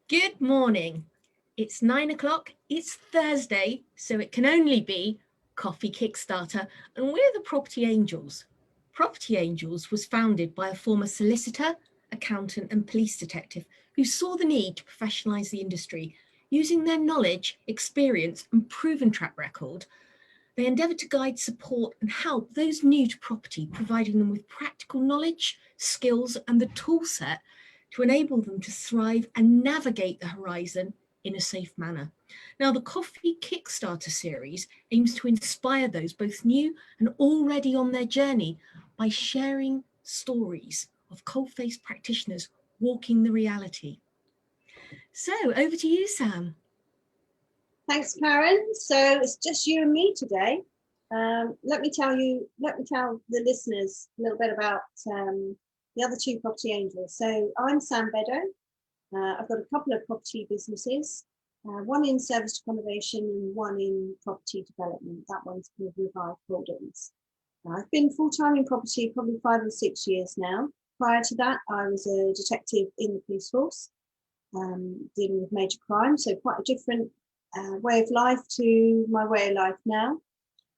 Good morning. It's 9 o'clock. It's Thursday, so it can only be Coffee Kickstarter, and we're the Property Angels. Property Angels was founded by a former solicitor, accountant, and police detective who saw the need to professionalise the industry. Using their knowledge, experience, and proven track record, they endeavour to guide, support, and help those new to property, providing them with practical knowledge, skills, and the tool set to enable them to thrive and navigate the horizon in a safe manner. Now, the Coffee Kickstarter series aims to inspire those both new and already on their journey by sharing stories of cold-faced practitioners walking the reality. So over to you, Sam. Thanks, Karen. So it's just you and me today. Let me tell the listeners a little bit about the other two property angels. So I'm Sam Beddoe. I've got a couple of property businesses, one in serviced accommodation and one in property development. That one's called Revive Holdings. I've been full-time in property probably 5 or 6 years now. Prior to that, I was a detective in the police force, dealing with major crime. So quite a different way of life to my way of life now.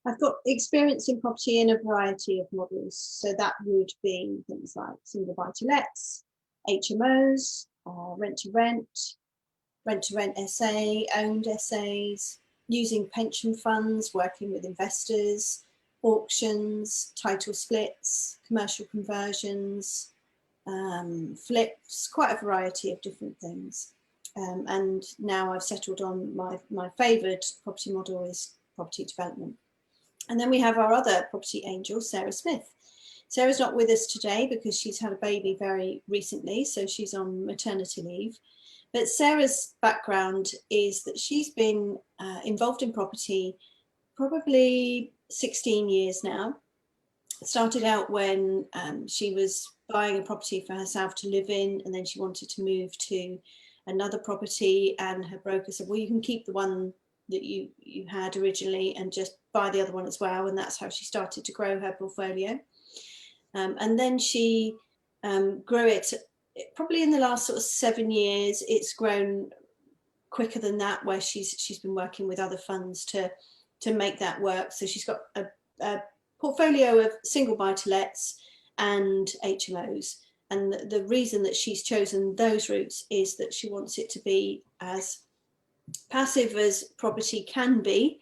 I've got experience in property in a variety of models. So that would be things like single buy-to-lets, HMOs, rent-to-rent SA, owned SAs, using pension funds, working with investors, auctions, title splits, commercial conversions, flips, quite a variety of different things. And now I've settled on my favoured property model is property development. And then we have our other property angel, Sarah Smith. Sarah's not with us today because she's had a baby very recently, so she's on maternity leave. But Sarah's background is that she's been involved in property probably 16 years now. Started out when she was buying a property for herself to live in, and then she wanted to move to another property, and her broker said, well, you can keep the one that you had originally and just buy the other one as well. And that's how she started to grow her portfolio. And then she grew it probably in the last sort of 7 years. It's grown quicker than that, where she's been working with other funds to make that work. So she's got a portfolio of single buy-to-lets and HMOs. And the reason that she's chosen those routes is that she wants it to be as passive as property can be.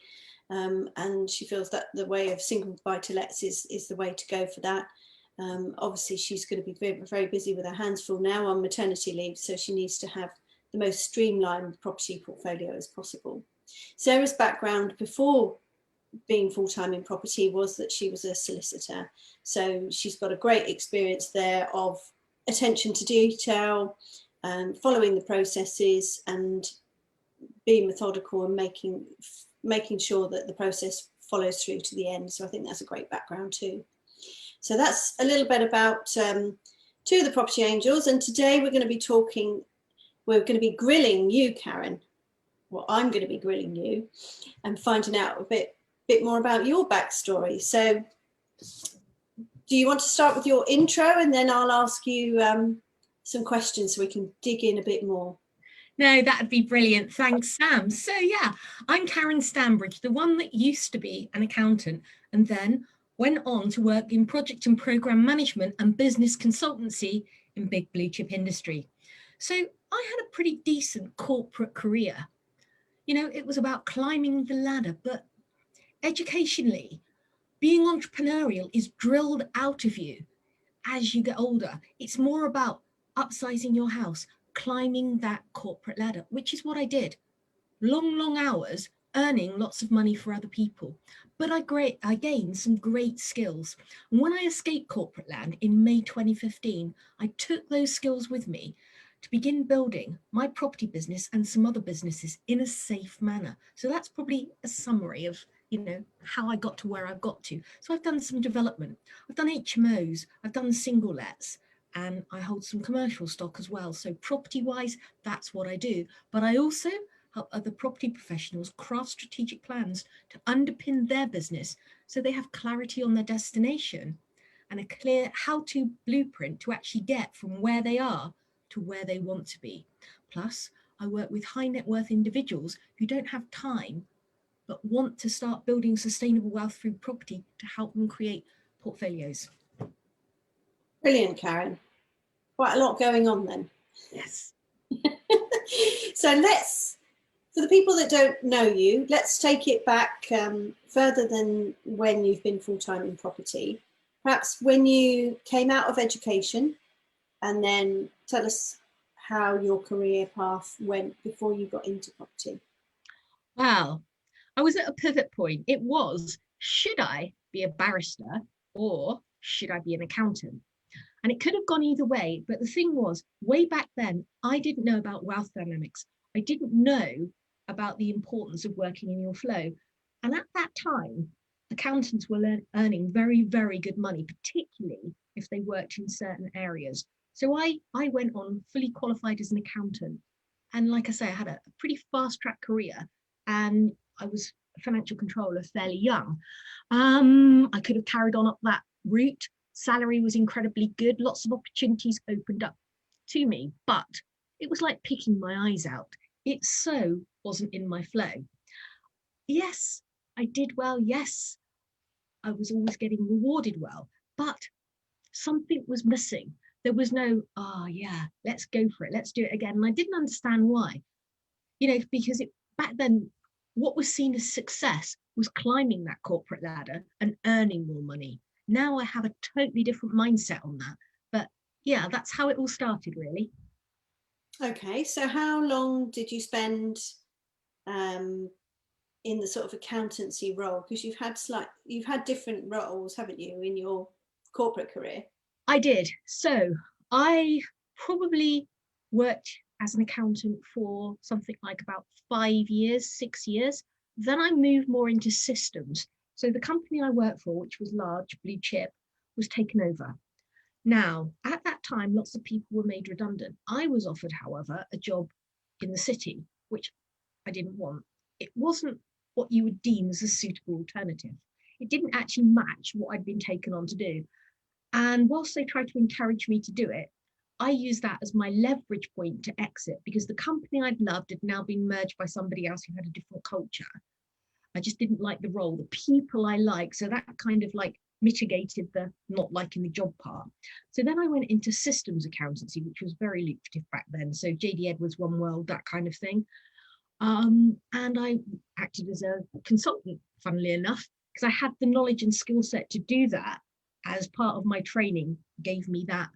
And she feels that the way of single buy-to-lets is the way to go for that. Obviously, she's going to be very, very busy with her hands full now on maternity leave, so she needs to have the most streamlined property portfolio as possible. Sarah's background before being full-time in property was that she was a solicitor. So she's got a great experience there of attention to detail, following the processes and being methodical and making sure that the process follows through to the end. So I think that's a great background too. So that's a little bit about two of the property angels. And today we're going to be grilling you, Karen. Well, I'm going to be grilling you and finding out a bit more about your backstory. So do you want to start with your intro, and then I'll ask you some questions so we can dig in a bit more? No, that'd be brilliant. Thanks, Sam. So yeah, I'm Karen Stanbridge, the one that used to be an accountant and then went on to work in project and program management and business consultancy in big blue chip industry. So I had a pretty decent corporate career. You know, it was about climbing the ladder, but educationally, being entrepreneurial is drilled out of you as you get older. It's more about upsizing your house, climbing that corporate ladder, which is what I did. Long hours, earning lots of money for other people. But I gained some great skills. And when I escaped corporate land in May 2015, I took those skills with me to begin building my property business and some other businesses in a safe manner. So that's probably a summary of, you know, how I got to where I've got to. So I've done some development. I've done HMOs, I've done single lets, and I hold some commercial stock as well. So property wise, that's what I do. But I also help other property professionals craft strategic plans to underpin their business so they have clarity on their destination and a clear how-to blueprint to actually get from where they are to where they want to be. Plus, I work with high net worth individuals who don't have time but want to start building sustainable wealth through property to help them create portfolios. Brilliant, Karen. Quite a lot going on then. Yes. So for the people that don't know you, let's take it back further than when you've been full-time in property. Perhaps when you came out of education, and then tell us how your career path went before you got into property. Wow. I was at a pivot point. It was, should I be a barrister or should I be an accountant? And it could have gone either way. But the thing was, way back then, I didn't know about wealth dynamics. I didn't know about the importance of working in your flow. And at that time, accountants were earning very, very good money, particularly if they worked in certain areas. So I went on fully qualified as an accountant. And like I say, I had a pretty fast track career, and I was a financial controller fairly young. I could have carried on up that route. Salary was incredibly good. Lots of opportunities opened up to me, but it was like picking my eyes out. It so wasn't in my flow. Yes, I did well. Yes, I was always getting rewarded well, but something was missing. There was no, oh yeah, let's go for it. Let's do it again. And I didn't understand why, because back then, what was seen as success was climbing that corporate ladder and earning more money. Now I have a totally different mindset on that. But yeah, that's how it all started, really. Okay, so how long did you spend in the sort of accountancy role? Because you've had different roles, haven't you, in your corporate career? I did. So I probably worked as an accountant for something like about 5 years, 6 years. Then I moved more into systems. So the company I worked for, which was large, blue chip, was taken over. Now, at that time, lots of people were made redundant. I was offered, however, a job in the city, which I didn't want. It wasn't what you would deem as a suitable alternative. It didn't actually match what I'd been taken on to do. And whilst they tried to encourage me to do it, I used that as my leverage point to exit, because the company I'd loved had now been merged by somebody else who had a different culture. I just didn't like the role, the people I like. So that kind of like mitigated the not liking the job part. So then I went into systems accountancy, which was very lucrative back then. So JD Edwards, One World, that kind of thing. And I acted as a consultant, funnily enough, because I had the knowledge and skill set to do that. As part of my training, gave me that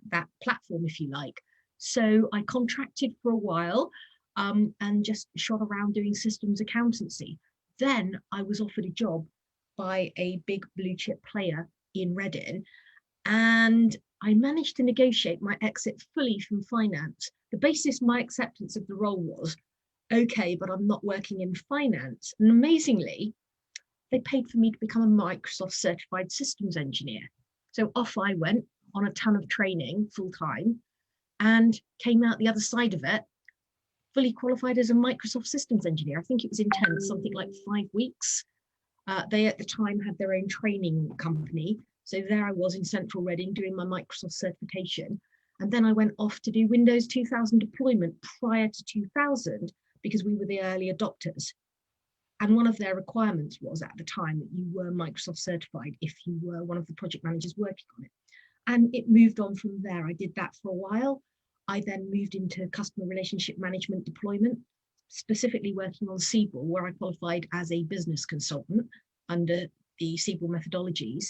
platform, if you like. So I contracted for a while and just shot around doing systems accountancy. Then I was offered a job by a big blue chip player in Reading, and I managed to negotiate my exit fully from finance. The basis of my acceptance of the role was, okay, but I'm not working in finance. And amazingly, they paid for me to become a Microsoft certified systems engineer. So off I went on a ton of training full time and came out the other side of it, fully qualified as a Microsoft systems engineer. I think it was intense, something like 5 weeks. They at the time had their own training company. So there I was in central Reading doing my Microsoft certification. And then I went off to do Windows 2000 deployment prior to 2000, because we were the early adopters. And one of their requirements was at the time that you were Microsoft certified if you were one of the project managers working on it. And it moved on from there. I did that for a while. I then moved into customer relationship management deployment, specifically working on Siebel, where I qualified as a business consultant under the Siebel methodologies.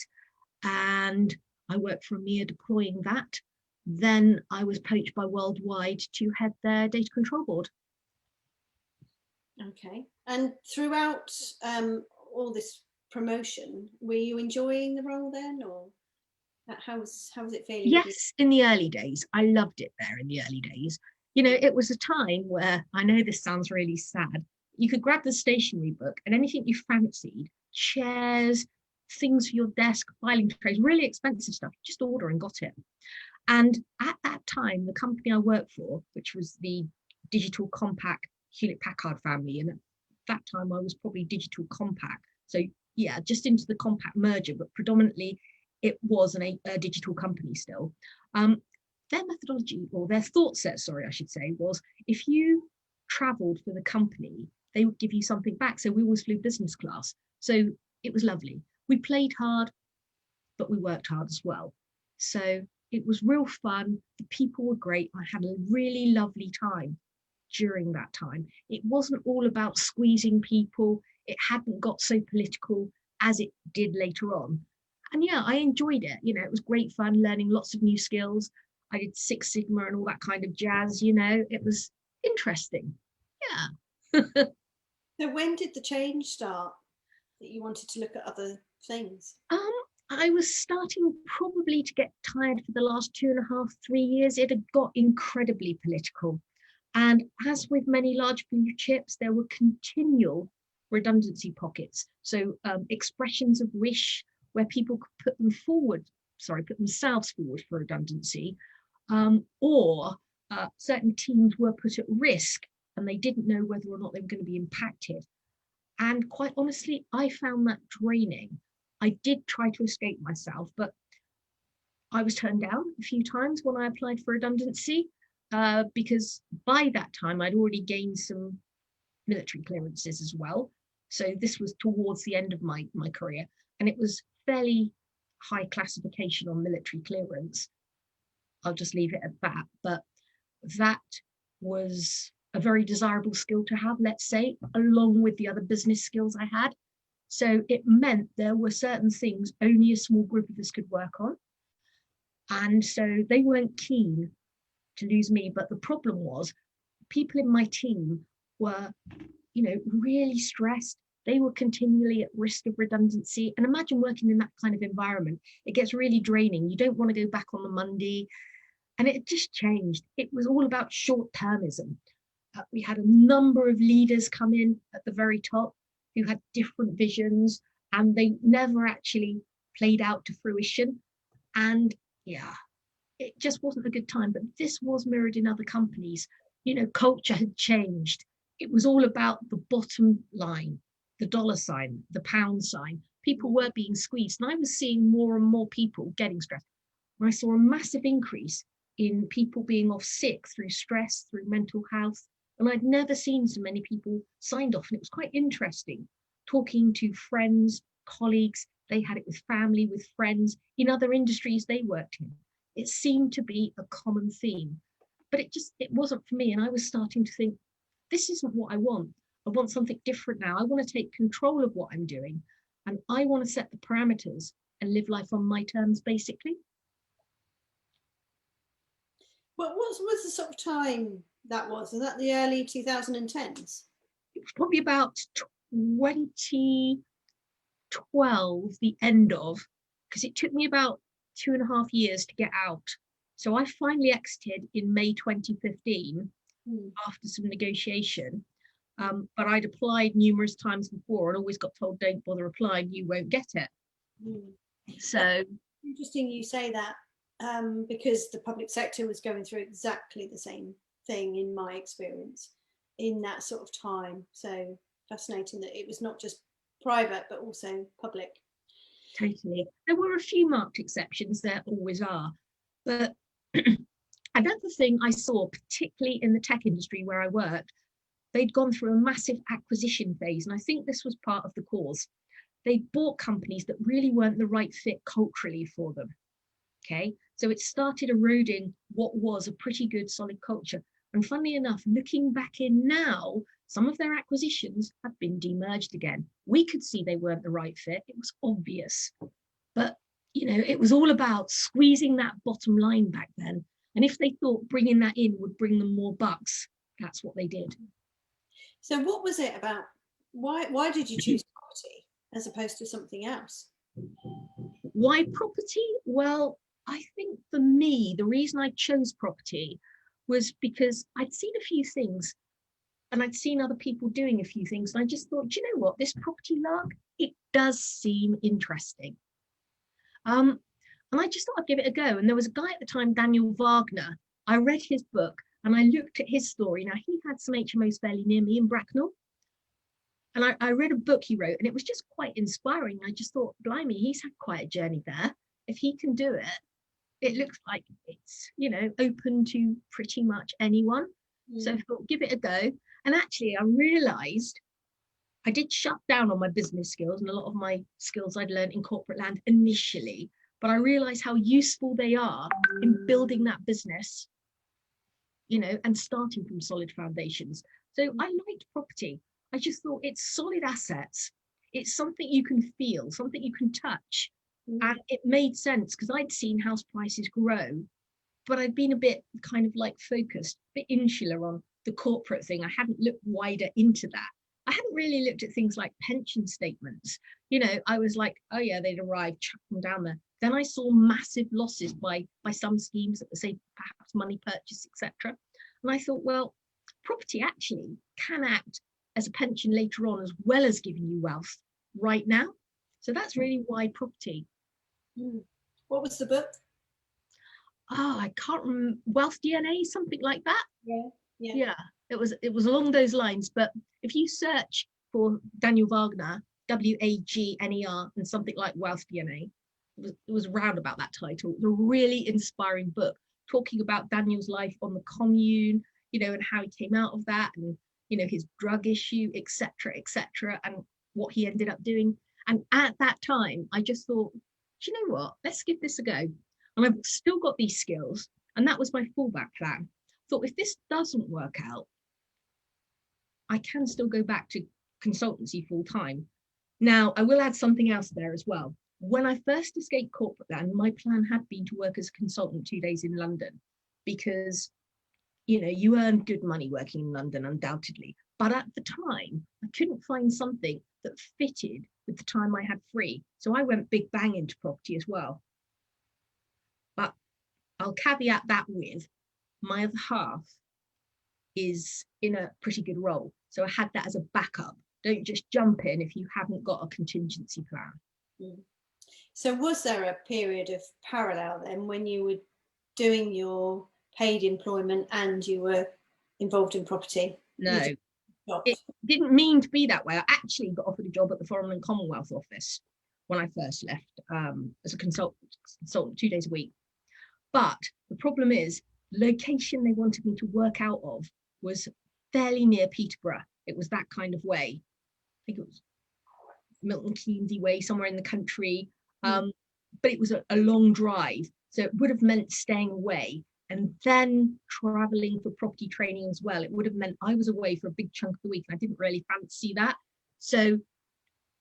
And I worked for EMEA deploying that. Then I was poached by Worldwide to head their data control board. Okay. And throughout all this promotion, were you enjoying the role then, or how was it feeling? Yes, in the early days. I loved it there in the early days. It was a time where, I know this sounds really sad, you could grab the stationery book and anything you fancied, chairs, things for your desk, filing trays, really expensive stuff, just order and got it. And at that time, the company I worked for, which was the Digital Compaq Hewlett Packard family, and at that time I was probably Digital Compaq. So yeah, just into the Compaq merger, but predominantly it was a digital company still. Their methodology, or their thought set, sorry, I should say, was if you traveled for the company, they would give you something back. So we always flew business class. So it was lovely. We played hard, but we worked hard as well. So it was real fun. The people were great. I had a really lovely time during that time. It wasn't all about squeezing people. It hadn't got so political as it did later on. And yeah, I enjoyed it. You know, it was great fun learning lots of new skills. I did Six Sigma and all that kind of jazz, you know, it was interesting. Yeah. So when did the change start that you wanted to look at other things? I was starting probably to get tired for the last 2.5, 3 years. It had got incredibly political. And as with many large blue chips, there were continual redundancy pockets. So expressions of wish where people could put themselves forward for redundancy, or certain teams were put at risk and they didn't know whether or not they were going to be impacted. And quite honestly, I found that draining. I did try to escape myself, but I was turned down a few times when I applied for redundancy, because by that time I'd already gained some military clearances as well. So this was towards the end of my career, and it was fairly high classification on military clearance. I'll just leave it at that. But that was a very desirable skill to have, let's say, along with the other business skills I had. So it meant there were certain things only a small group of us could work on. And so they weren't keen to lose me. But the problem was people in my team were, you know, really stressed. They were continually at risk of redundancy. And imagine working in that kind of environment. It gets really draining. You don't want to go back on the Monday. And it just changed. It was all about short-termism. We had a number of leaders come in at the very top who had different visions, and they never actually played out to fruition. And yeah, it just wasn't a good time. But this was mirrored in other companies. You know, culture had changed. It was all about the bottom line, the dollar sign, the pound sign. People were being squeezed, and I was seeing more and more people getting stressed. And I saw a massive increase in people being off sick through stress, through mental health. And I'd never seen so many people signed off. And it was quite interesting talking to friends, colleagues. They had it with family, with friends in other industries they worked in. It seemed to be a common theme, but it wasn't for me. And I was starting to think, this isn't what I want. I want something different now. I want to take control of what I'm doing. And I want to set the parameters and live life on my terms, basically. What was the sort of time that was? Was that the early 2010s? It was probably about 2012, the end of, because it took me about 2.5 years to get out. So I finally exited in May 2015 after some negotiation. But I'd applied numerous times before and always got told, don't bother applying, you won't get it. So that's interesting you say that, because the public sector was going through exactly the same thing in my experience in that sort of time. So fascinating that it was not just private but also public. Totally. There were a few marked exceptions, there always are. But another thing I saw, particularly in the tech industry where I worked, they'd gone through a massive acquisition phase. And I think this was part of the cause. They bought companies that really weren't the right fit culturally for them. Okay, so it started eroding what was a pretty good solid culture. And funnily enough, looking back in now, some of their acquisitions have been demerged again. We could see they weren't the right fit. It was obvious. But, you know, it was all about squeezing that bottom line back then. And if they thought bringing that in would bring them more bucks, that's what they did. So what was it about? Why did you choose property as opposed to something else? Why property? Well, I think for me, the reason I chose property was because I'd seen a few things and I'd seen other people doing a few things. And I just thought, do you know what, this property lark, it does seem interesting. And I just thought I'd give it a go. And there was a guy at the time, Daniel Wagner. I read his book and I looked at his story. Now, he had some HMOs fairly near me in Bracknell. And I read a book he wrote and it was just quite inspiring. I just thought, blimey, he's had quite a journey there. If he can do it, it looks like it's, you know, open to pretty much anyone. So I thought, give it a go. And actually, I realised I did shut down on my business skills and a lot of my skills I'd learned in corporate land initially, but I realised how useful they are in building that business, you know, and starting from solid foundations. So I liked property. I just thought it's solid assets. It's something you can feel, something you can touch. And it made sense because I'd seen house prices grow, but I'd been a bit kind of like focused, a bit insular on the corporate thing. I hadn't looked wider into that. I hadn't really looked at things like pension statements. You know, I was like, oh yeah, they'd arrived, chuck them down there. Then I saw massive losses by some schemes that were, say, perhaps money purchase, etc. And I thought, well, property actually can act as a pension later on, as well as giving you wealth right now. So that's really why property. What was the book? Oh, I can't remember. Wealth DNA, something like that. Yeah. It was along those lines. But if you search for Daniel Wagner, WAGNER, and something like Wealth DNA, it was round about that title. It was a really inspiring book, talking about Daniel's life on the commune, you know, and how he came out of that, and you know, his drug issue, etc., and what he ended up doing. And at that time, I just thought, do you know what? Let's give this a go. And I've still got these skills, and that was my fallback plan. Thought if this doesn't work out, I can still go back to consultancy full time. Now, I will add something else there as well. When I first escaped corporate land, my plan had been to work as a consultant 2 days in London, because, you know, you earn good money working in London, undoubtedly. But at the time, I couldn't find something that fitted with the time I had free. So I went big bang into property as well. But I'll caveat that with my other half is in a pretty good role. So I had that as a backup. Don't just jump in if you haven't got a contingency plan. So was there a period of parallel then when you were doing your paid employment and you were involved in property? No, it didn't mean to be that way. I actually got offered a job at the Foreign and Commonwealth Office when I first left, as a consultant 2 days a week. But the problem is, location they wanted me to work out of was fairly near Peterborough. It was that kind of way. I think it was Milton Keynesy way, somewhere in the country. But it was a long drive. So it would have meant staying away and then traveling for property training as well. It would have meant I was away for a big chunk of the week, and I didn't really fancy that. So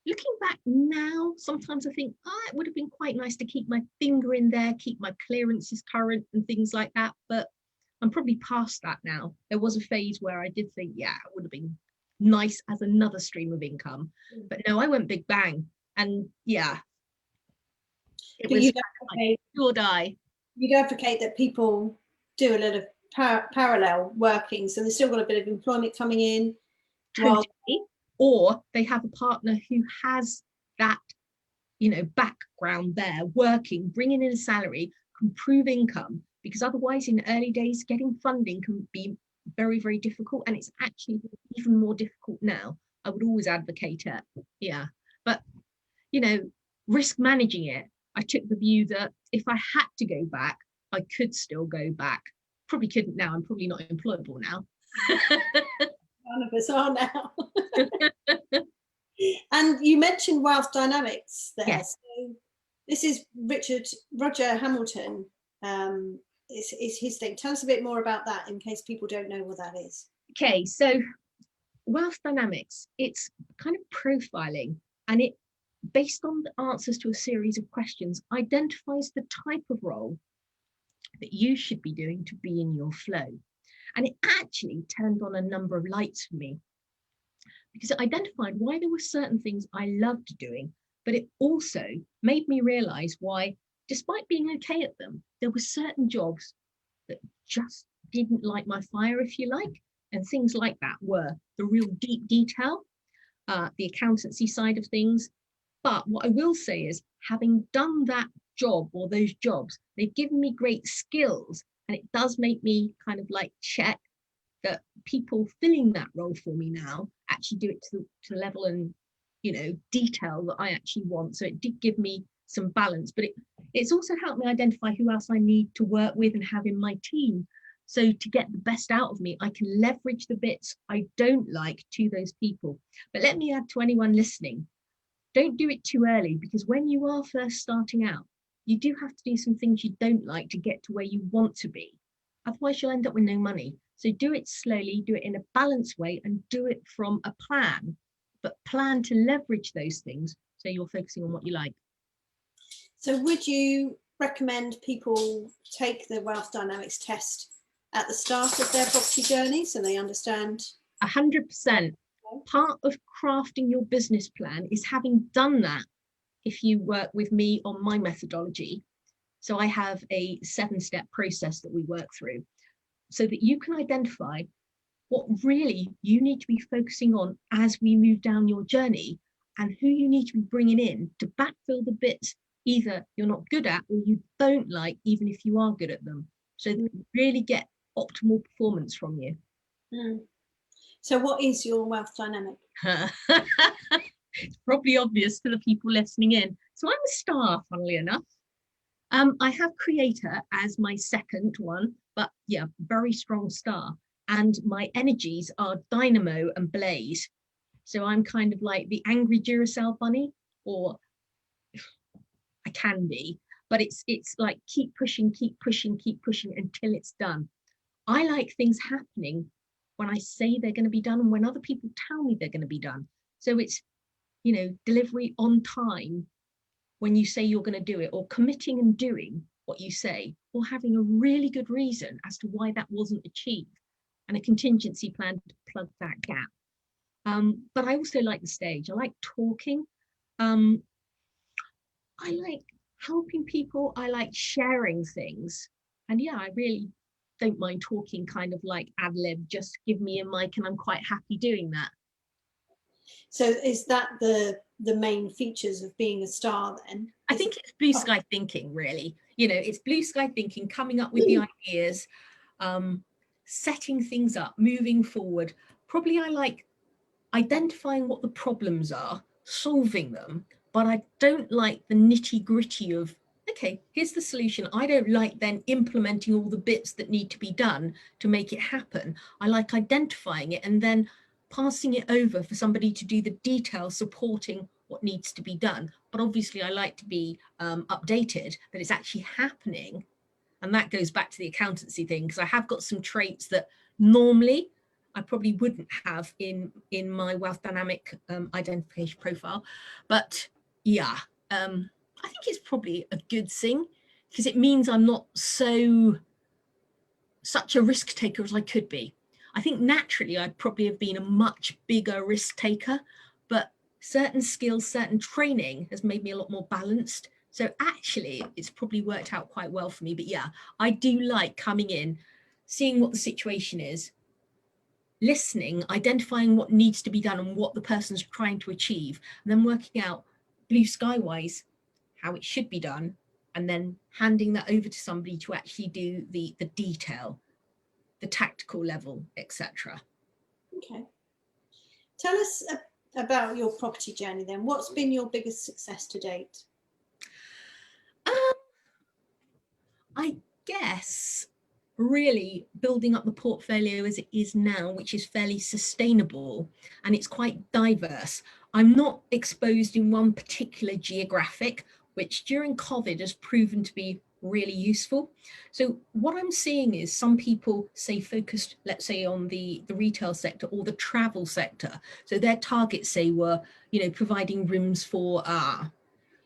looking back now, sometimes I think, it would have been quite nice to keep my finger in there, keep my clearances current and things like that. But I'm probably past that now. There was a phase where I did think, yeah, it would have been nice as another stream of income. But no, I went big bang. And yeah, it was like, do or die. You'd advocate that people do a lot of parallel working, so they've still got a bit of employment coming in. Totally. Or they have a partner who has that, you know, background there, working, bringing in a salary, can prove income, because otherwise in early days, getting funding can be very, very difficult. And it's actually even more difficult now. I would always advocate it. Yeah. But, you know, risk managing it, I took the view that if I had to go back, I could still go back. Probably couldn't now. I'm probably not employable now. None of us are now. And you mentioned wealth dynamics there. Yes. So this is Roger Hamilton. Is his thing. Tell us a bit more about that in case people don't know what that is. Okay, so wealth dynamics, it's kind of profiling, and it, based on the answers to a series of questions, identifies the type of role that you should be doing to be in your flow. And it actually turned on a number of lights for me, because it identified why there were certain things I loved doing, but it also made me realize why, despite being okay at them, there were certain jobs that just didn't light my fire, if you like. And things like that were the real deep detail, the accountancy side of things. But what I will say is, having done that job or those jobs, they've given me great skills. And it does make me kind of like check that people filling that role for me now actually do it to level and, you know, detail that I actually want. So it did give me some balance, but it's also helped me identify who else I need to work with and have in my team. So to get the best out of me, I can leverage the bits I don't like to those people. But let me add to anyone listening, don't do it too early, because when you are first starting out, you do have to do some things you don't like to get to where you want to be. Otherwise, you'll end up with no money. So do it slowly, do it in a balanced way, and do it from a plan, but plan to leverage those things so you're focusing on what you like. So would you recommend people take the wealth dynamics test at the start of their property journey so they understand? 100%. Part of crafting your business plan is having done that. If you work with me on my methodology, so I have a 7-step process that we work through so that you can identify what really you need to be focusing on as we move down your journey, and who you need to be bringing in to backfill the bits either you're not good at or you don't like, even if you are good at them. So that you really get optimal performance from you. So what is your wealth dynamic? It's probably obvious to the people listening in. So I'm a star, funnily enough. I have creator as my second one, but yeah, very strong star. And my energies are dynamo and blaze. So I'm kind of like the angry Duracell bunny, or I can be, but it's like keep pushing until it's done. I like things happening when I say they're going to be done and when other people tell me they're going to be done. So it's, you know, delivery on time when you say you're going to do it, or committing and doing what you say, or having a really good reason as to why that wasn't achieved, and a contingency plan to plug that gap. But I also like the stage. I like talking. I like helping people. I like sharing things. And yeah, I really don't mind talking, kind of like ad lib, just give me a mic and I'm quite happy doing that. So is that the main features of being a star then? I think it's blue sky thinking, really. You know, it's blue sky thinking, coming up with the ideas, setting things up, moving forward. Probably I like identifying what the problems are, solving them, but I don't like the nitty gritty of, okay, here's the solution. I don't like then implementing all the bits that need to be done to make it happen. I like identifying it and then passing it over for somebody to do the detail supporting what needs to be done. But obviously I like to be updated that it's actually happening. And that goes back to the accountancy thing, because I have got some traits that normally I probably wouldn't have in my wealth dynamic identification profile. But yeah, I think it's probably a good thing, because it means I'm not such a risk taker as I could be. I think naturally I'd probably have been a much bigger risk taker, but certain skills, certain training has made me a lot more balanced. So actually it's probably worked out quite well for me. But yeah, I do like coming in, seeing what the situation is, listening, identifying what needs to be done and what the person's trying to achieve, and then working out blue sky wise how it should be done, and then handing that over to somebody to actually do the detail, the tactical level, etc. Okay. Tell us about your property journey then. What's been your biggest success to date? I guess really building up the portfolio as it is now, which is fairly sustainable and it's quite diverse. I'm not exposed in one particular geographic, which during COVID has proven to be really useful. So what I'm seeing is some people say focused, let's say, on the retail sector or the travel sector. So their targets say were, you know, providing rooms for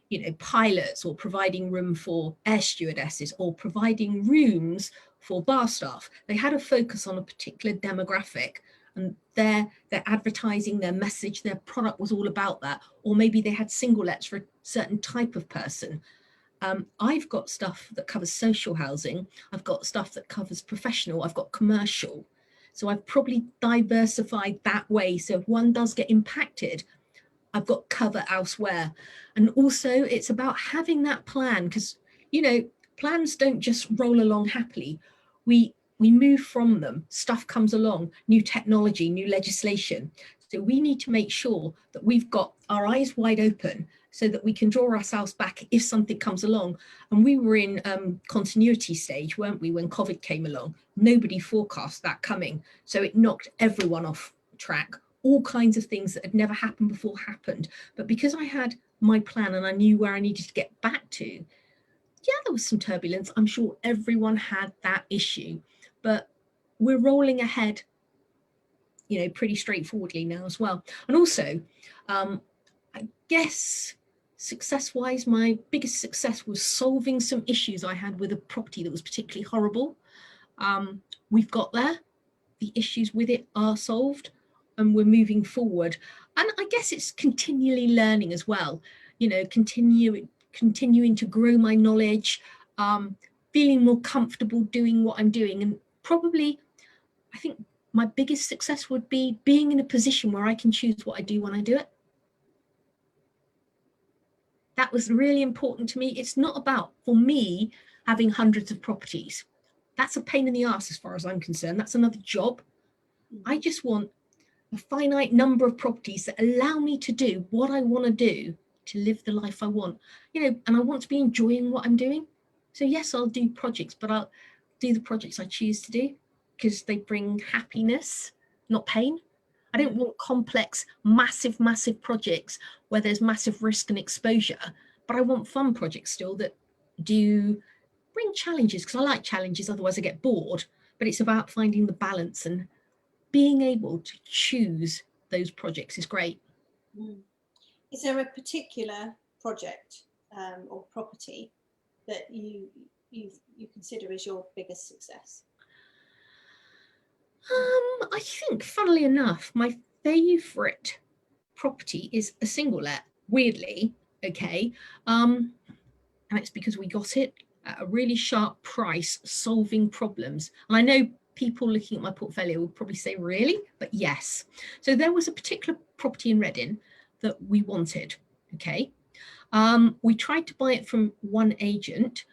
you know, pilots, or providing room for air stewardesses, or providing rooms for bar staff. They had a focus on a particular demographic, and their advertising, their message, their product was all about that. Or maybe they had single lets for a certain type of person. I've got stuff that covers social housing. I've got stuff that covers professional. I've got commercial. So I've probably diversified that way. So if one does get impacted, I've got cover elsewhere. And also it's about having that plan, because, you know, plans don't just roll along happily. We move from them. Stuff comes along, new technology, new legislation. So we need to make sure that we've got our eyes wide open so that we can draw ourselves back if something comes along. And we were in continuity stage, weren't we, when COVID came along? Nobody forecast that coming. So it knocked everyone off track. All kinds of things that had never happened before happened. But because I had my plan and I knew where I needed to get back to, yeah, there was some turbulence. I'm sure everyone had that issue, but we're rolling ahead, you know, pretty straightforwardly now as well. And also, I guess success-wise, my biggest success was solving some issues I had with a property that was particularly horrible. We've got there, the issues with it are solved, and we're moving forward. And I guess it's continually learning as well, you know, continuing to grow my knowledge, feeling more comfortable doing what I'm doing. And probably, I think my biggest success would be being in a position where I can choose what I do when I do it. That was really important to me. It's not about, for me, having hundreds of properties. That's a pain in the ass as far as I'm concerned. That's another job. I just want a finite number of properties that allow me to do what I want to do, to live the life I want, you know, and I want to be enjoying what I'm doing. So yes, I'll do projects, but I'll do the projects I choose to do because they bring happiness, not pain. I don't want complex, massive projects where there's massive risk and exposure, but I want fun projects still that do bring challenges, because I like challenges, otherwise I get bored. But it's about finding the balance, and being able to choose those projects is great. Is there a particular project or property that you consider as your biggest success? I think, funnily enough, my favourite property is a single let, weirdly, okay, and it's because we got it at a really sharp price, solving problems. And I know people looking at my portfolio will probably say, really? But yes. So there was a particular property in Reading that we wanted, okay? We tried to buy it from one agent.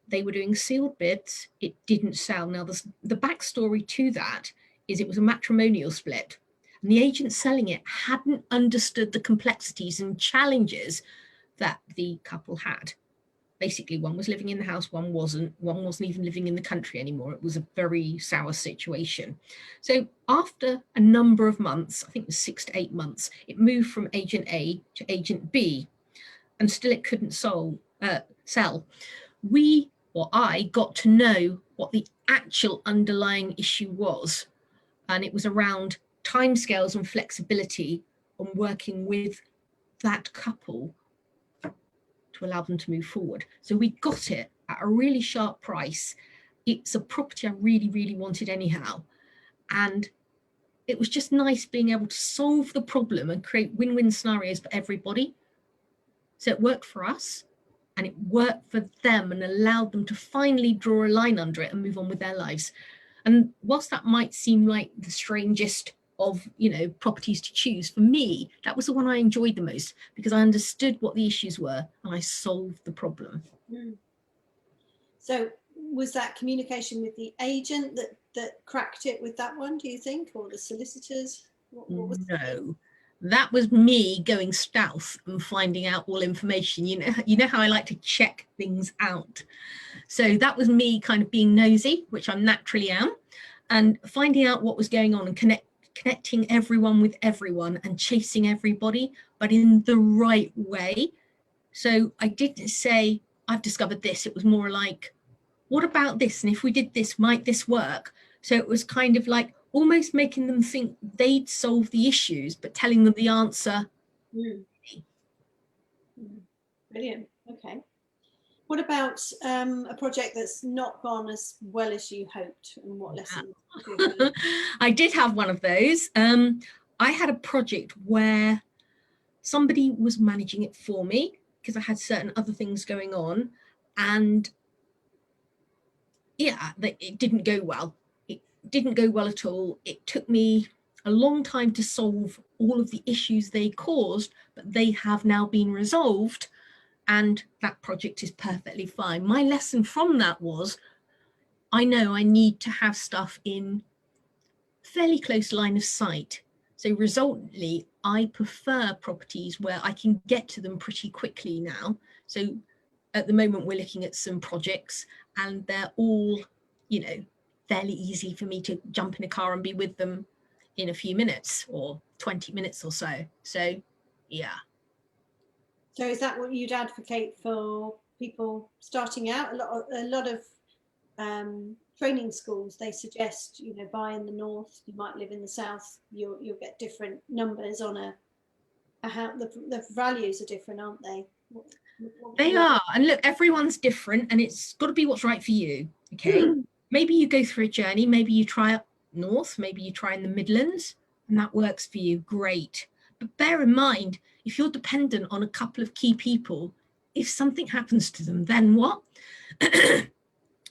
They were doing sealed bids. It didn't sell. Now, the backstory to that is it was a matrimonial split. And the agent selling it hadn't understood the complexities and challenges that the couple had. Basically, one was living in the house, one wasn't even living in the country anymore. It was a very sour situation. So after a number of months, I think it was 6 to 8 months, it moved from agent A to agent B, and still it couldn't sell. I got to know what the actual underlying issue was. And it was around timescales and flexibility on working with that couple to allow them to move forward. So we got it at a really sharp price. It's a property I really wanted anyhow. And it was just nice being able to solve the problem and create win-win scenarios for everybody. So it worked for us and it worked for them and allowed them to finally draw a line under it and move on with their lives. And whilst that might seem like the strangest of, you know, properties to choose, for me, that was the one I enjoyed the most because I understood what the issues were and I solved the problem. So was that communication with the agent that cracked it with that one, do you think, or the solicitors? What was No, that was me going stealth and finding out all information. You know how I like to check things out. So that was me kind of being nosy, which I naturally am, and finding out what was going on and connecting everyone with everyone and chasing everybody, but in the right way. So I didn't say, I've discovered this. It was more like, what about this? And if we did this, might this work? So it was kind of like almost making them think they'd solve the issues, but telling them the answer. Brilliant. Okay. What about a project that's not gone as well as you hoped, and what lessons? I did have one of those. I had a project where somebody was managing it for me because I had certain other things going on, and yeah, it didn't go well. It didn't go well at all. It took me a long time to solve all of the issues they caused, but they have now been resolved. And that project is perfectly fine. My lesson from that was, I know I need to have stuff in fairly close line of sight. So resultantly, I prefer properties where I can get to them pretty quickly now. So at the moment, we're looking at some projects and they're all, you know, fairly easy for me to jump in a car and be with them in a few minutes or 20 minutes or so. So, yeah. So is that what you'd advocate for people starting out? A lot of training schools, they suggest, you know, buy in the north, you might live in the south, you'll get different numbers on a how the values are different, aren't they? They are. And look, everyone's different and it's got to be what's right for you. Okay. Maybe you go through a journey, maybe you try up north, maybe you try in the Midlands and that works for you. Great. But bear in mind, if you're dependent on a couple of key people, if something happens to them, then what?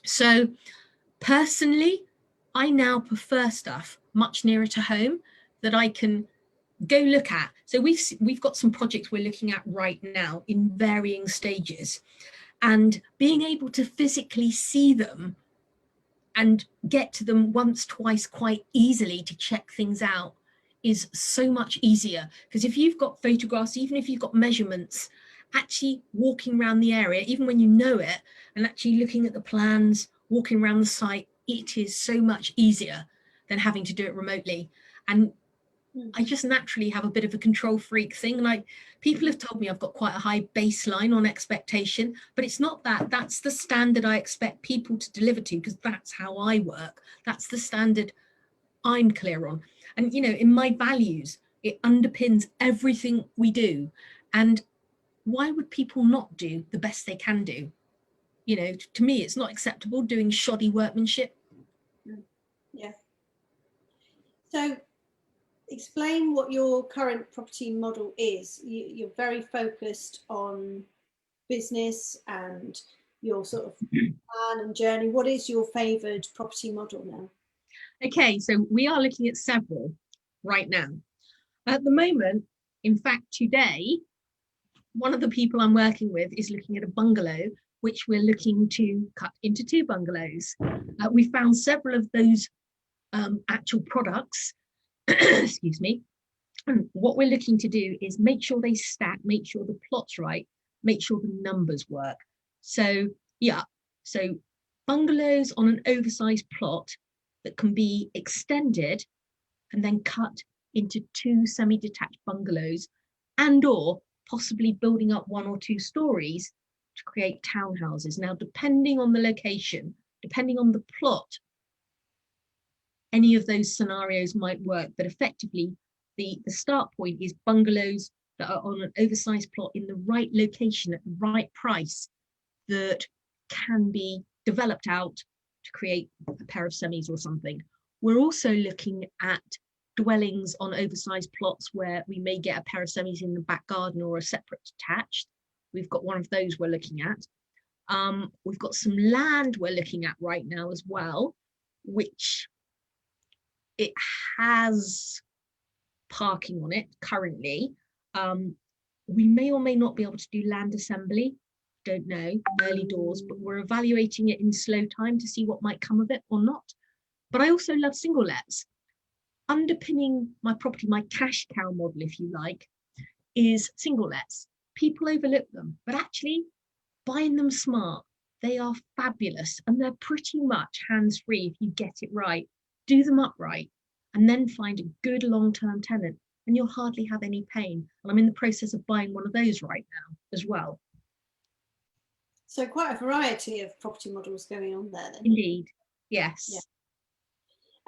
So personally, I now prefer stuff much nearer to home that I can go look at. So we've got some projects we're looking at right now in varying stages, and being able to physically see them and get to them once, twice quite easily to check things out is so much easier. Because if you've got photographs, even if you've got measurements, actually walking around the area, even when you know it, and actually looking at the plans, walking around the site, it is so much easier than having to do it remotely. And I just naturally have a bit of a control freak thing. And people have told me I've got quite a high baseline on expectation, but it's not that. That's the standard I expect people to deliver to, because that's how I work. That's the standard I'm clear on. And, you know, in my values, it underpins everything we do. And why would people not do the best they can do? You know, to me, it's not acceptable doing shoddy workmanship. Yeah. So explain what your current property model is. You're very focused on business and your sort of plan and journey. What is your favoured property model now? Okay, so we are looking at several right now. At the moment, in fact, today, one of the people I'm working with is looking at a bungalow, which we're looking to cut into 2 bungalows. We found several of those actual products, excuse me. And what we're looking to do is make sure they stack, make sure the plot's right, make sure the numbers work. So, yeah, so bungalows on an oversized plot that can be extended and then cut into 2 semi-detached bungalows, and or possibly building up 1 or 2 stories to create townhouses. Now, depending on the location, depending on the plot, any of those scenarios might work, but effectively the start point is bungalows that are on an oversized plot in the right location at the right price that can be developed out to create a pair of semis or something. We're also looking at dwellings on oversized plots where we may get a pair of semis in the back garden or a separate detached. We've got one of those we're looking at. We've got some land we're looking at right now as well, which it has parking on it currently. We may or may not be able to do land assembly, don't know, early doors, but we're evaluating it in slow time to see what might come of it or not. But I also love single lets. Underpinning my property, my cash cow model, if you like, is single lets. People overlook them, but actually buying them smart, they are fabulous and they're pretty much hands-free if you get it right. Do them upright and then find a good long-term tenant and you'll hardly have any pain. And I'm in the process of buying one of those right now as well. So quite a variety of property models going on there then. Indeed, yes. Yeah.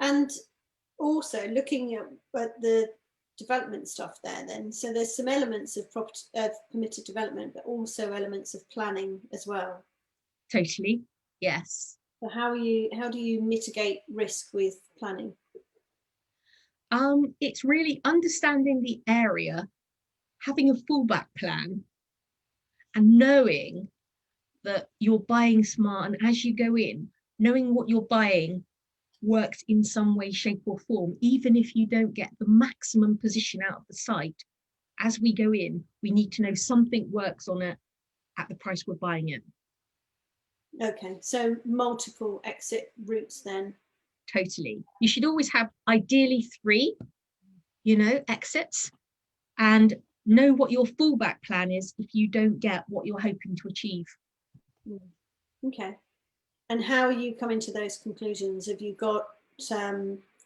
And also looking at the development stuff there then, so there's some elements of property permitted development, but also elements of planning as well. Totally, yes. So how do you mitigate risk with planning? It's really understanding the area, having a fallback plan, and knowing that you're buying smart, and as you go in, knowing what you're buying works in some way, shape or form, even if you don't get the maximum position out of the site. As we go in, we need to know something works on it at the price we're buying it. Okay, so multiple exit routes then. Totally. You should always have ideally 3, exits. and know what your fallback plan is if you don't get what you're hoping to achieve. Okay. And how are you coming to those conclusions? Have you got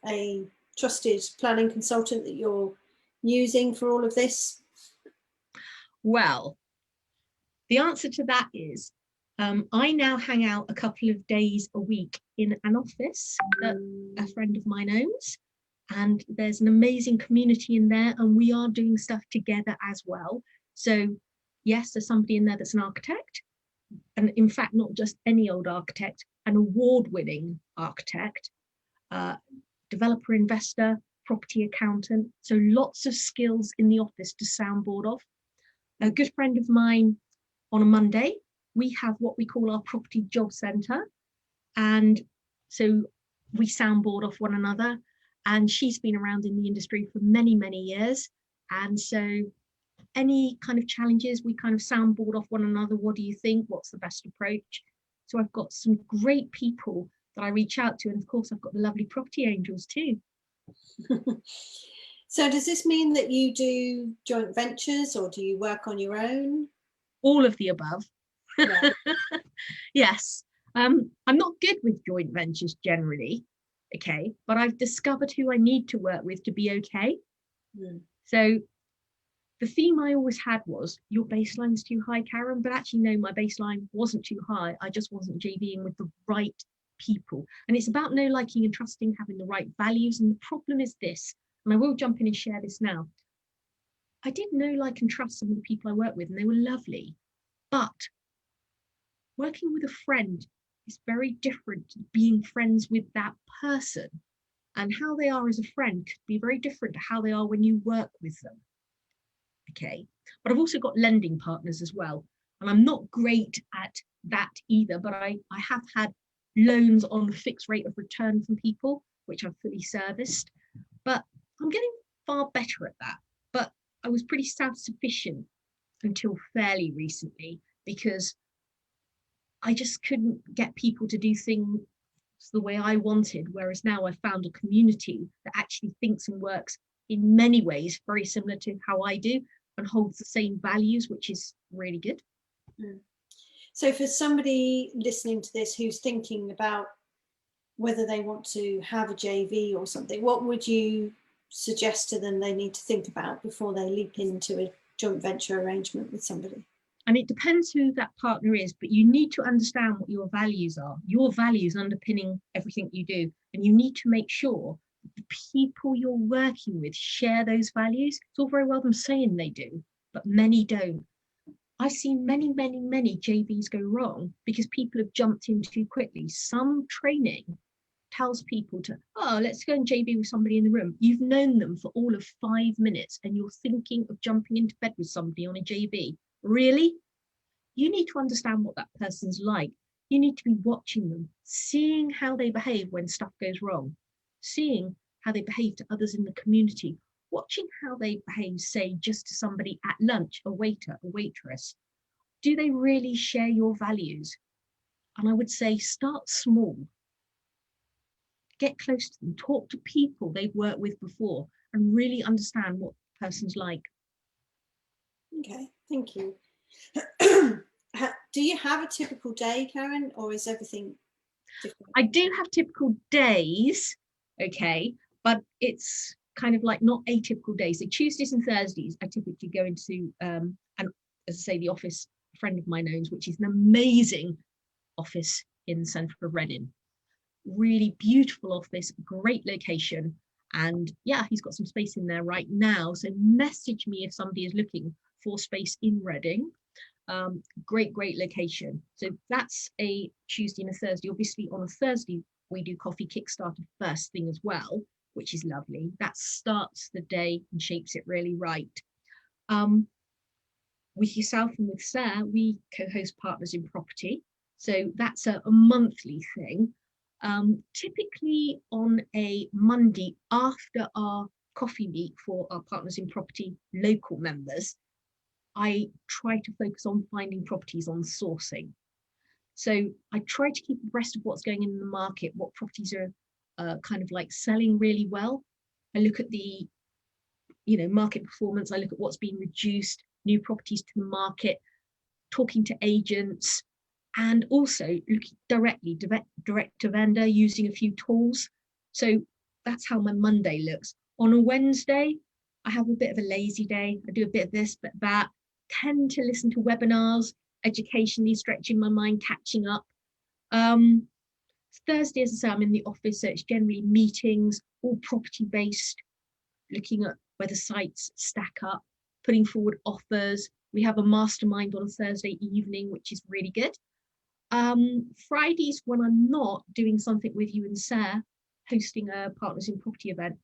a trusted planning consultant that you're using for all of this? Well, the answer to that is I now hang out a couple of days a week in an office that a friend of mine owns, and there's an amazing community in there, and we are doing stuff together as well. So yes, there's somebody in there that's an architect, and in fact, not just any old architect, an award-winning architect, developer, investor, property accountant. So lots of skills in the office to soundboard off. A good friend of mine, on a Monday, we have what we call our property job centre. And so we soundboard off one another. And she's been around in the industry for many, many years. And so any kind of challenges, we kind of soundboard off one another. What do you think? What's the best approach? So I've got some great people that I reach out to. And of course, I've got the lovely property angels too. So does this mean that you do joint ventures, or do you work on your own? All of the above. Yeah. Yes. I'm not good with joint ventures generally, okay, but I've discovered who I need to work with to be okay. So the theme I always had was, your baseline's too high, Karen, but actually no, my baseline wasn't too high. I just wasn't JVing with the right people. And it's about know, liking and trusting, having the right values. And the problem is this, and I will jump in and share this now. I did know, like, and trust some of the people I work with, and they were lovely, but working with a friend is very different to being friends with that person. And how they are as a friend could be very different to how they are when you work with them. Okay, but I've also got lending partners as well, and I'm not great at that either, but I have had loans on a fixed rate of return from people, which I've fully serviced, but I'm getting far better at that. But I was pretty self-sufficient until fairly recently, because I just couldn't get people to do things the way I wanted, whereas now I've found a community that actually thinks and works in many ways very similar to how I do, and holds the same values, which is really good. So for somebody listening to this who's thinking about whether they want to have a JV or something, what would you suggest to them they need to think about before they leap into a joint venture arrangement with somebody? And it depends who that partner is, but you need to understand what your values are. Your values underpinning everything you do. And you need to make sure the people you're working with share those values. It's all very well them saying they do, but many don't. I've seen many, many, many JVs go wrong because people have jumped in too quickly. Some training tells people to, oh, let's go and JV with somebody in the room. You've known them for all of 5 minutes and you're thinking of jumping into bed with somebody on a JV. Really? You need to understand what that person's like. You need to be watching them, seeing how they behave when stuff goes wrong, seeing how they behave to others in the community, watching how they behave, say, just to somebody at lunch, a waiter, a waitress. Do they really share your values? And I would say start small. Get close to them, talk to people they've worked with before, and really understand what the person's like. Okay, thank you. Do you have a typical day, Karen, or is everything different? I do have typical days, okay, but it's kind of like not atypical days. So Tuesdays and Thursdays, I typically go into, and as I say, the office a friend of mine owns, which is an amazing office in the centre of Reading. Really beautiful office, great location. And yeah, he's got some space in there right now. So message me if somebody is looking for space in Reading. Great location. So that's a Tuesday and a Thursday. Obviously on a Thursday we do coffee Kickstarter first thing as well, which is lovely. That starts the day and shapes it really right. With yourself and with Sarah, we co-host Partners in Property, so that's a monthly thing. Typically on a Monday after our coffee meet for our Partners in Property local members, I try to focus on finding properties on sourcing. So I try to keep abreast of what's going in the market, what properties are kind of like selling really well. I look at the market performance. I look at what's been reduced, new properties to the market, talking to agents, and also looking directly direct to vendor using a few tools. So that's how my Monday looks. On a Wednesday, I have a bit of a lazy day. I do a bit of this, bit of that, tend to listen to webinars, educationally stretching my mind, catching up. Thursday, as I say, I'm in the office, so it's generally meetings, all property based, looking at whether sites stack up, putting forward offers. We have a mastermind on a Thursday evening, which is really good. Fridays, when I'm not doing something with you and Sarah, hosting a Partners in Property event,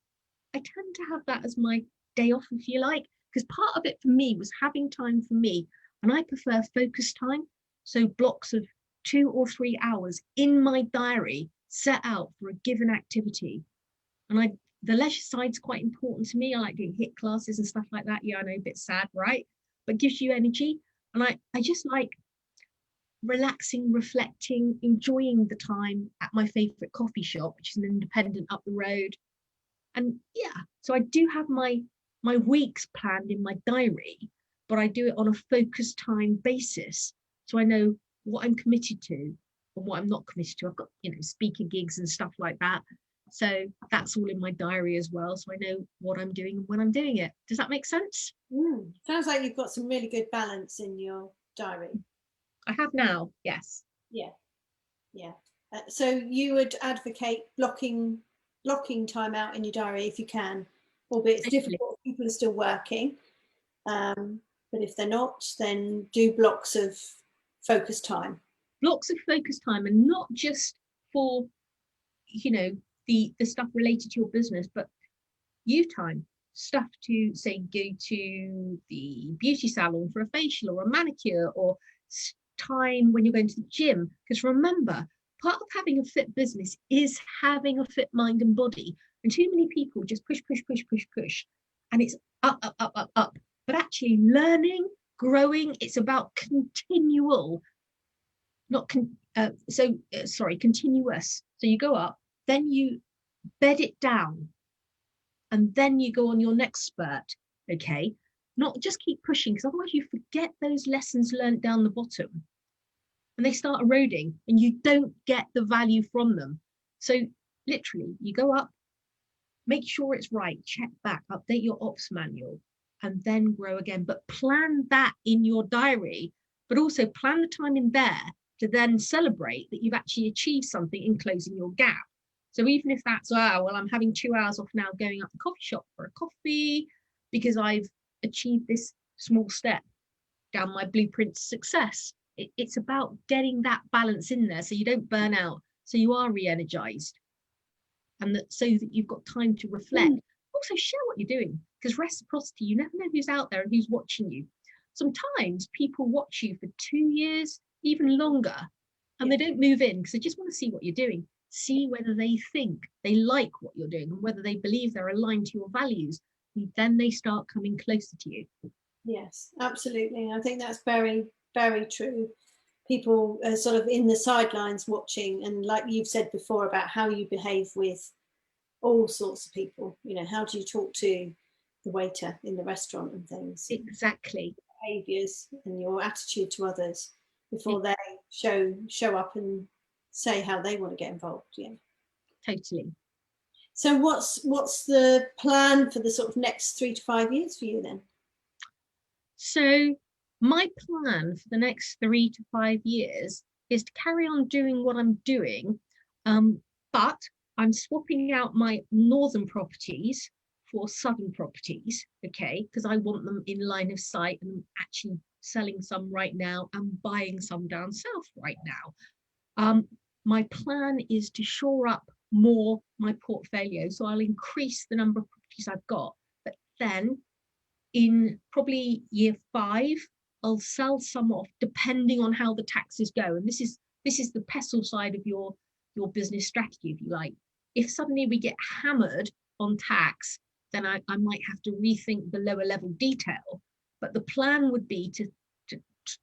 I tend to have that as my day off, if you like, because part of it for me was having time for me, and I prefer focus time. So blocks of 2 or 3 hours in my diary set out for a given activity. And the leisure side's quite important to me. I like doing HIT classes and stuff like that. Yeah, I know, a bit sad, right? But gives you energy. And I just like relaxing, reflecting, enjoying the time at my favorite coffee shop, which is an independent up the road. And yeah, so I do have my weeks planned in my diary, but I do it on a focused time basis. So I know what I'm committed to and what I'm not committed to. I've got, speaker gigs and stuff like that. So that's all in my diary as well. So I know what I'm doing and when I'm doing it. Does that make sense? Sounds like you've got some really good balance in your diary. I have now, yes. Yeah. So you would advocate blocking time out in your diary if you can, albeit it's difficult. People are still working, but if they're not, then do blocks of focus time. Blocks of focus time, and not just for the stuff related to your business, but you time, stuff to say go to the beauty salon for a facial or a manicure, or time when you're going to the gym. Because remember, part of having a fit business is having a fit mind and body. And too many people just push, and it's up. But actually learning, growing, it's about continual, continuous. So you go up, then you bed it down, and then you go on your next spurt. Okay, not just keep pushing, because otherwise you forget those lessons learned down the bottom and they start eroding and you don't get the value from them. So literally you go up, make sure it's right, check back, update your ops manual, and then grow again. But plan that in your diary, but also plan the time in there to then celebrate that you've actually achieved something in closing your gap. So even if that's, I'm having 2 hours off now going up the coffee shop for a coffee because I've achieved this small step down my blueprint to success. It's about getting that balance in there so you don't burn out, so you are re-energized, and so that you've got time to reflect. Also share what you're doing, because reciprocity, you never know who's out there and who's watching you. Sometimes people watch you for 2 years, even longer, and they don't move in because they just want to see what you're doing, see whether they think they like what you're doing and whether they believe they're aligned to your values, and then they start coming closer to you. Yes, absolutely. I think that's very, very true. People are sort of in the sidelines watching, and like you've said before about how you behave with all sorts of people, how do you talk to the waiter in the restaurant and things? Exactly. Behaviours and your attitude to others before they show up and say how they want to get involved. Yeah, totally. So what's the plan for the sort of next 3 to 5 years for you then? So my plan for the next 3 to 5 years is to carry on doing what I'm doing, but I'm swapping out my northern properties for southern properties, okay, because I want them in line of sight, and I'm actually selling some right now and buying some down south right now. My plan is to shore up more my portfolio, so I'll increase the number of properties I've got, but then in probably year 5, I'll sell some off depending on how the taxes go. And this is the pestle side of your business strategy, if you like. If suddenly we get hammered on tax, then I might have to rethink the lower level detail. But the plan would be to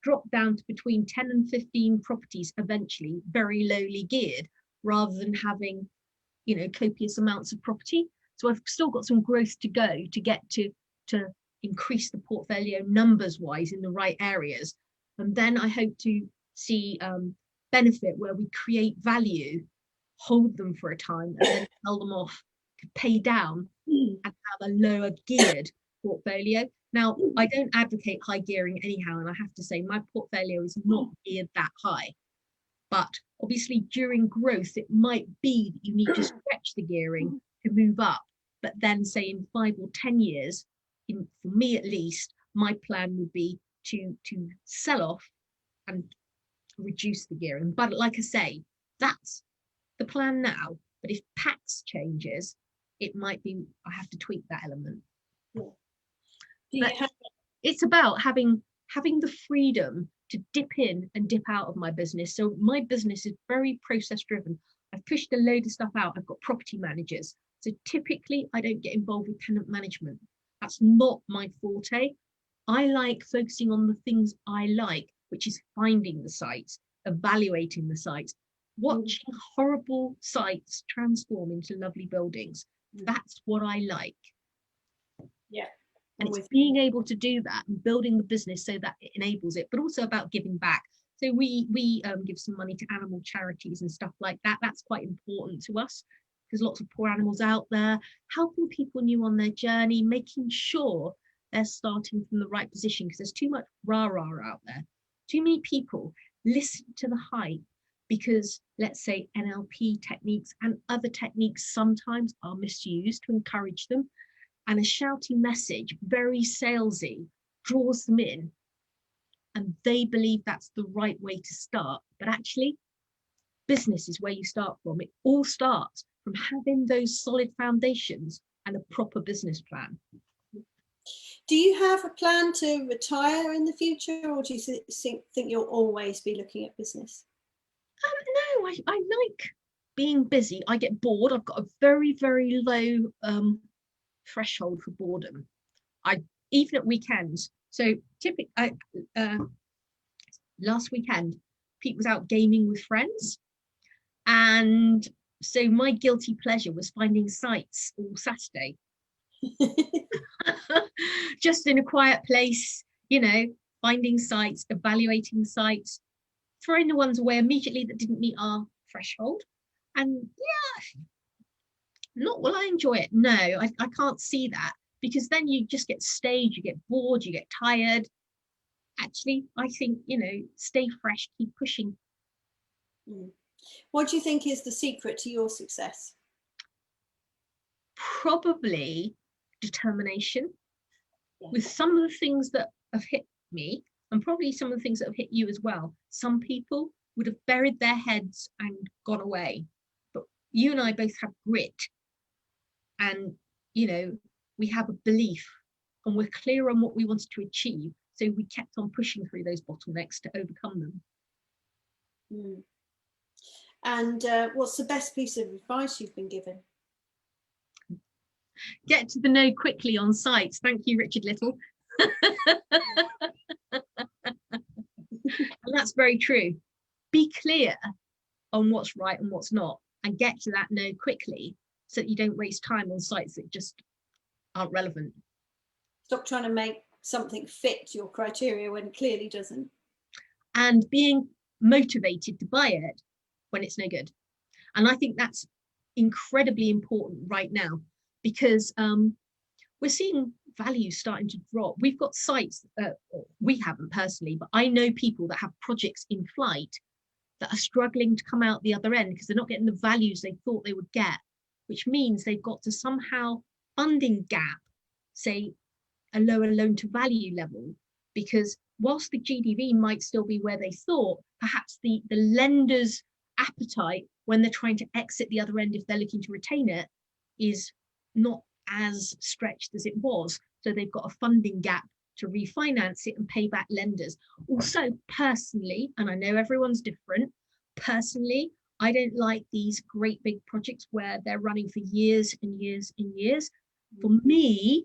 drop down to between 10 and 15 properties eventually, very lowly geared, rather than having, copious amounts of property. So I've still got some growth to go to get to to increase the portfolio numbers wise in the right areas. And then I hope to see benefit where we create value, hold them for a time, and then sell them off, pay down, and have a lower geared portfolio. Now, I don't advocate high gearing anyhow, and I have to say my portfolio is not geared that high. But obviously during growth, it might be that you need to stretch the gearing to move up. But then say in 5 or 10 years, for me at least, my plan would be to sell off and reduce the gearing. But like I say, that's the plan now. But if PAX changes, it might be I have to tweak that element. But it's about having the freedom to dip in and dip out of my business. So my business is very process driven. I've pushed a load of stuff out. I've got property managers. So typically I don't get involved with tenant management. That's not my forte. I like focusing on the things I like, which is finding the sites, evaluating the sites, watching horrible sites transform into lovely buildings. That's what I like. Yeah. And it's being able to do that and building the business so that it enables it, but also about giving back. So we give some money to animal charities and stuff like that. That's quite important to us because lots of poor animals out there, helping people new on their journey, making sure they're starting from the right position, because there's too much rah-rah out there. Too many people listen to the hype because, let's say, NLP techniques and other techniques sometimes are misused to encourage them. And a shouty message, very salesy, draws them in, and they believe that's the right way to start. But actually, business is where you start from. It all starts from having those solid foundations and a proper business plan. Do you have a plan to retire in the future, or do you think you'll always be looking at business? No, I like being busy. I get bored. I've got a very, very low threshold for boredom. Even at weekends. So typically, last weekend, Pete was out gaming with friends, and so my guilty pleasure was finding sites all Saturday, just in a quiet place, finding sites, evaluating sites, throwing the ones away immediately that didn't meet our threshold. And yeah, not will I enjoy it? No, I can't see that, because then you just get staged, you get bored, you get tired. Actually, I think, stay fresh, keep pushing. What do you think is the secret to your success? Probably determination. With some of the things that have hit me, and probably some of the things that have hit you as well, some people would have buried their heads and gone away. But you and I both have grit. And, we have a belief and we're clear on what we wanted to achieve. So we kept on pushing through those bottlenecks to overcome them. And what's the best piece of advice you've been given? Get to the know quickly on sites. Thank you, Richard Little. And that's very true. Be clear on what's right and what's not, and get to that know quickly so that you don't waste time on sites that just aren't relevant. Stop trying to make something fit your criteria when it clearly doesn't. And being motivated to buy it when it's no good. And I think that's incredibly important right now, because we're seeing values starting to drop. We've got sites, we haven't personally, but I know people that have projects in flight that are struggling to come out the other end because they're not getting the values they thought they would get, which means they've got to somehow funding gap, say a lower loan to value level, because whilst the GDV might still be where they thought, perhaps the lender's appetite when they're trying to exit the other end, if they're looking to retain it, is not as stretched as it was. So they've got a funding gap to refinance it and pay back lenders. Also, personally, and I know everyone's different, personally, I don't like these great big projects where they're running for years and years and years. For me,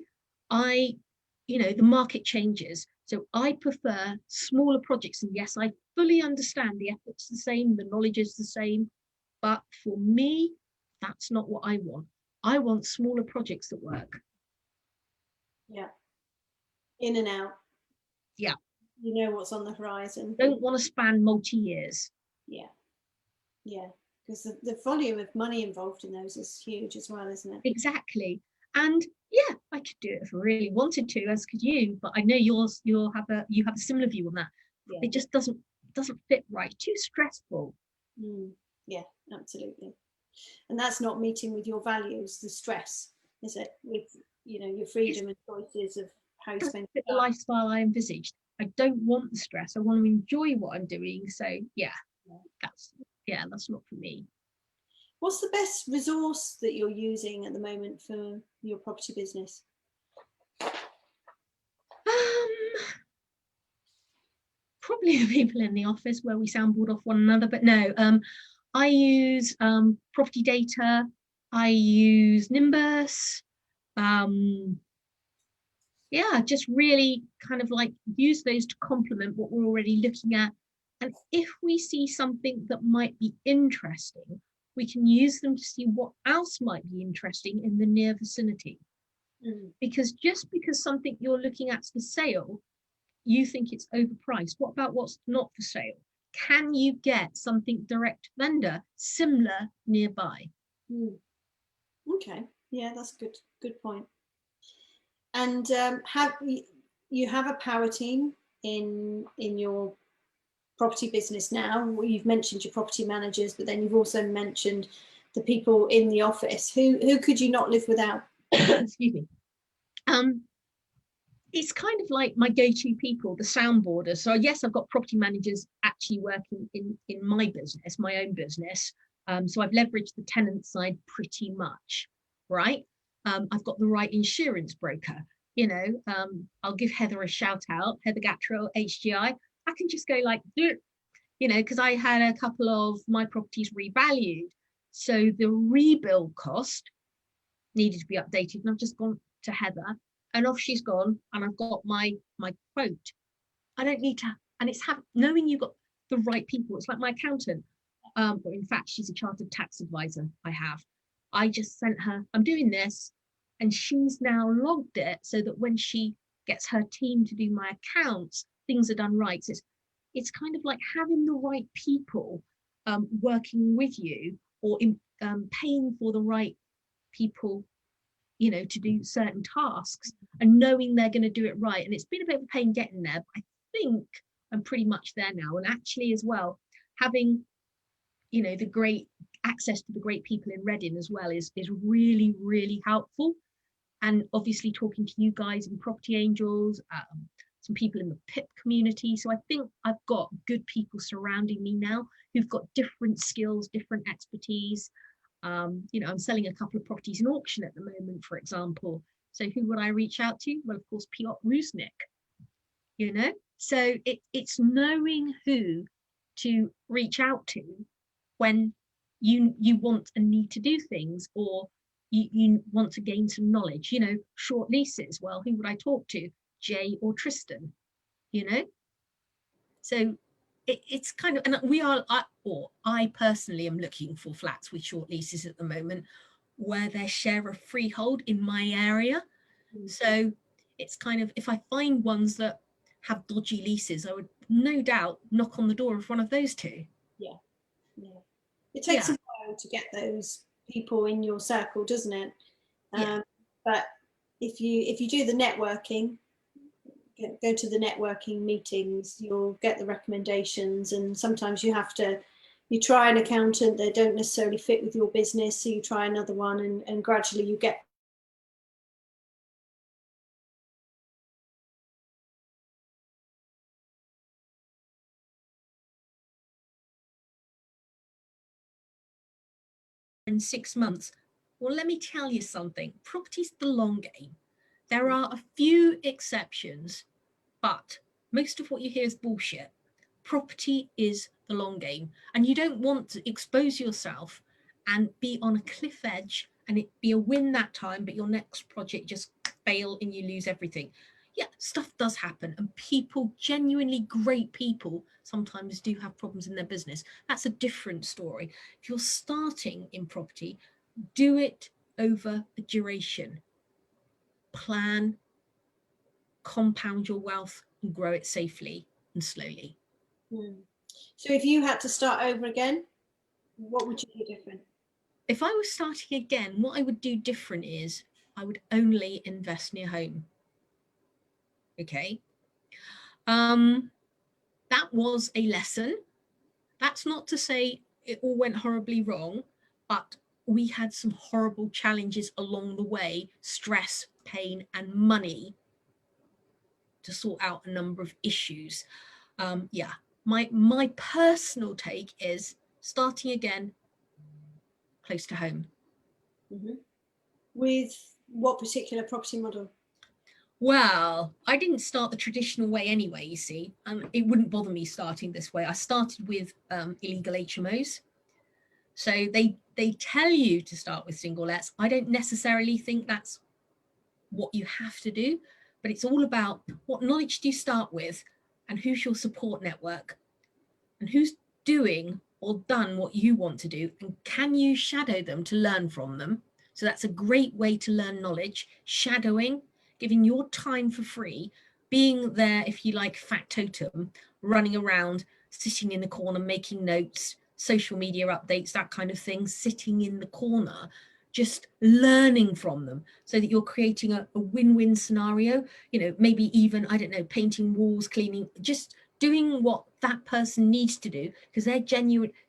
the market changes. So I prefer smaller projects. And yes, I fully understand the effort's the same, the knowledge is the same. But for me, that's not what I want. I want smaller projects that work. Yeah, In and out. Yeah. You know what's on the horizon. Don't want to span multi-years. Yeah. Yeah. Because the volume of money involved in those is huge as well, isn't it? Exactly. And yeah, I could do it if I really wanted to, as could you, but I know you have a similar view on that. Yeah. It just doesn't fit right. Too stressful. Yeah, absolutely. And that's not meeting with your values, the stress, is it? With, you know, your freedom and choices of how you spend the lifestyle I envisaged. I don't want the stress. I want to enjoy what I'm doing. So yeah, that's not for me. What's the best resource that you're using at the moment for your property business? Probably the people in the office where we soundboard off one another, but no, I use property data, I use Nimbus, yeah, just really kind of like use those to complement what we're already looking at. And if we see something that might be interesting, we can use them to see what else might be interesting in the near vicinity. Because just because something you're looking at for sale, you think it's overpriced. What about what's not for sale? Can you get something direct vendor similar nearby? Okay, yeah, that's good point. And have you have a power team in your property business now? You've mentioned your property managers, but then you've also mentioned the people in the office. Who could you not live without? Excuse me. It's kind of like my go-to people, the soundboarders. So yes, I've got property managers actually working in my business, my own business. So I've leveraged the tenant side pretty much, right? I've got the right insurance broker. You know, I'll give Heather a shout out, Heather Gatrell, HGI. I can just go like, you know, because I had a couple of my properties revalued. So the rebuild cost needed to be updated. And I've just gone to Heather and off she's gone, and I've got my quote. I don't need to, and it's knowing you've got the right people. It's like my accountant, but in fact she's a chartered tax advisor. I just sent her, I'm doing this, and she's now logged it so that when she gets her team to do my accounts, things are done right. So it's kind of like having the right people working with you, or paying for the right people, you know, to do certain tasks and knowing they're going to do it right. And it's been a bit of a pain getting there, but I think I'm pretty much there now. And actually as well, having, you know, the great access to the great people in Reading as well is really, really helpful. And obviously talking to you guys in Property Angels, some people in the PIP community. So I think I've got good people surrounding me now who've got different skills, different expertise. You know, I'm selling a couple of properties in auction at the moment, for example. So who would I reach out to? Well, of course, Piotr Rusnik, you know? So it's knowing who to reach out to when you want and need to do things, or you want to gain some knowledge, you know, short leases. Well, who would I talk to? Jay or Tristan, you know? So it's kind of, and I personally am looking for flats with short leases at the moment where their share of freehold in my area. So it's kind of, if I find ones that have dodgy leases, I would no doubt knock on the door of one of those two. Yeah. It takes a while to get those people in your circle, doesn't it? But if you do the networking, go to the networking meetings, you'll get the recommendations. And sometimes you try an accountant, they don't necessarily fit with your business, so you try another one, and gradually you get in 6 months. Well, let me tell you something. Property's the long game. There are a few exceptions, but most of what you hear is bullshit. Property is the long game, and you don't want to expose yourself and be on a cliff edge and it be a win that time, but your next project just fail and you lose everything. Yeah, stuff does happen, and people, genuinely great people, sometimes do have problems in their business. That's a different story. If you're starting in property, do it over a duration. Plan, compound your wealth and grow it safely and slowly. So if you had to start over again, what would you do different? If I was starting again, what I would do different is I would only invest near home. Okay. That was a lesson. That's not to say it all went horribly wrong, but we had some horrible challenges along the way, stress, pain, and money to sort out a number of issues. Yeah, my personal take is starting again close to home. With what particular property model? Well, I didn't start the traditional way anyway, you see. It wouldn't bother me starting this way. I started with illegal HMOs. So they tell you to start with single lets. I don't necessarily think that's what you have to do, but it's all about what knowledge do you start with and who's your support network and who's doing or done what you want to do, and can you shadow them to learn from them. So that's a great way to learn knowledge, shadowing, giving your time for free, being there, if you like, factotum, running around, sitting in the corner, making notes, social media updates, that kind of thing, sitting in the corner, just learning from them so that you're creating a win-win scenario, you know, maybe even, I don't know, painting walls, cleaning, just doing what that person needs to do because they're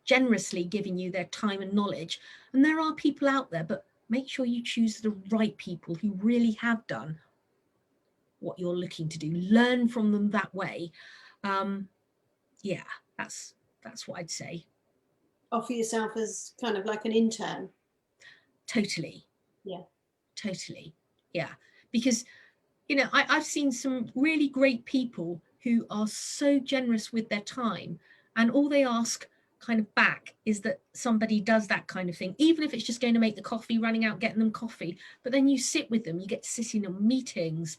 generously giving you their time and knowledge. And there are people out there, but make sure you choose the right people who really have done what you're looking to do. Learn from them that way. Yeah, that's what I'd say. Offer yourself as kind of like an intern. Totally. Yeah. Totally. Yeah. Because, you know, I've seen some really great people who are so generous with their time, and all they ask kind of back is that somebody does that kind of thing, even if it's just going to make the coffee, running out, getting them coffee. But then you sit with them, you get to sit in on meetings.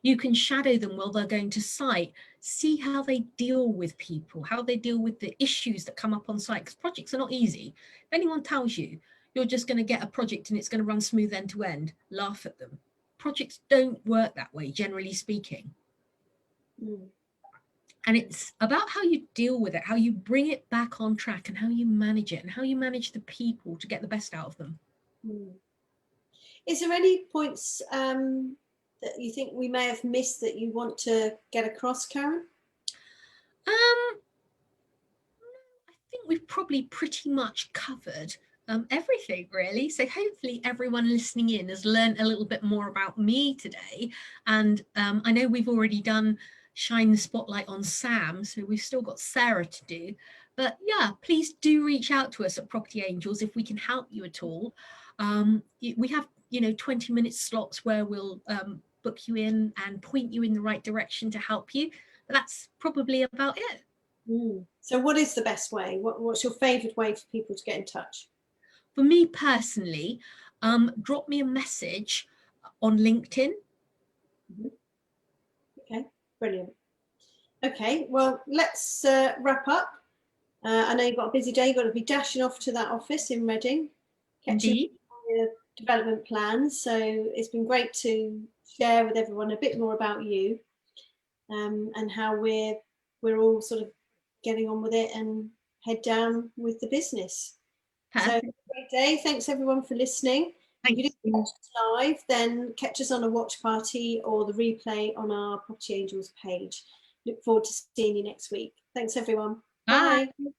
You can shadow them while they're going to site, see how they deal with people, how they deal with the issues that come up on site, because projects are not easy. If anyone tells you you're just going to get a project and it's going to run smooth end to end, laugh at them. Projects don't work that way, generally speaking. And it's about how you deal with it, how you bring it back on track, and how you manage it, and how you manage the people to get the best out of them. Is there any points that you think we may have missed that you want to get across, Karen? I think we've probably pretty much covered everything, really. So hopefully everyone listening in has learned a little bit more about me today. And I know we've already done shine the spotlight on Sam, so we've still got Sarah to do. But yeah, please do reach out to us at Property Angels if we can help you at all. We have, 20-minute slots where we'll book you in and point you in the right direction to help you. But that's probably about it. So what is the best way? What's your favourite way for people to get in touch? For me personally, drop me a message on LinkedIn. Okay, brilliant. Okay, well, let's wrap up. I know you've got a busy day. You've got to be dashing off to that office in Reading. Indeed. Your development plans. So it's been great to share with everyone a bit more about you and how we're all sort of getting on with it and head down with the business. Perfect. So great day. Thanks everyone for listening. If you didn't watch us live, then catch us on a watch party or the replay on our Property Angels page. Look forward to seeing you next week. Thanks everyone. Bye. Bye.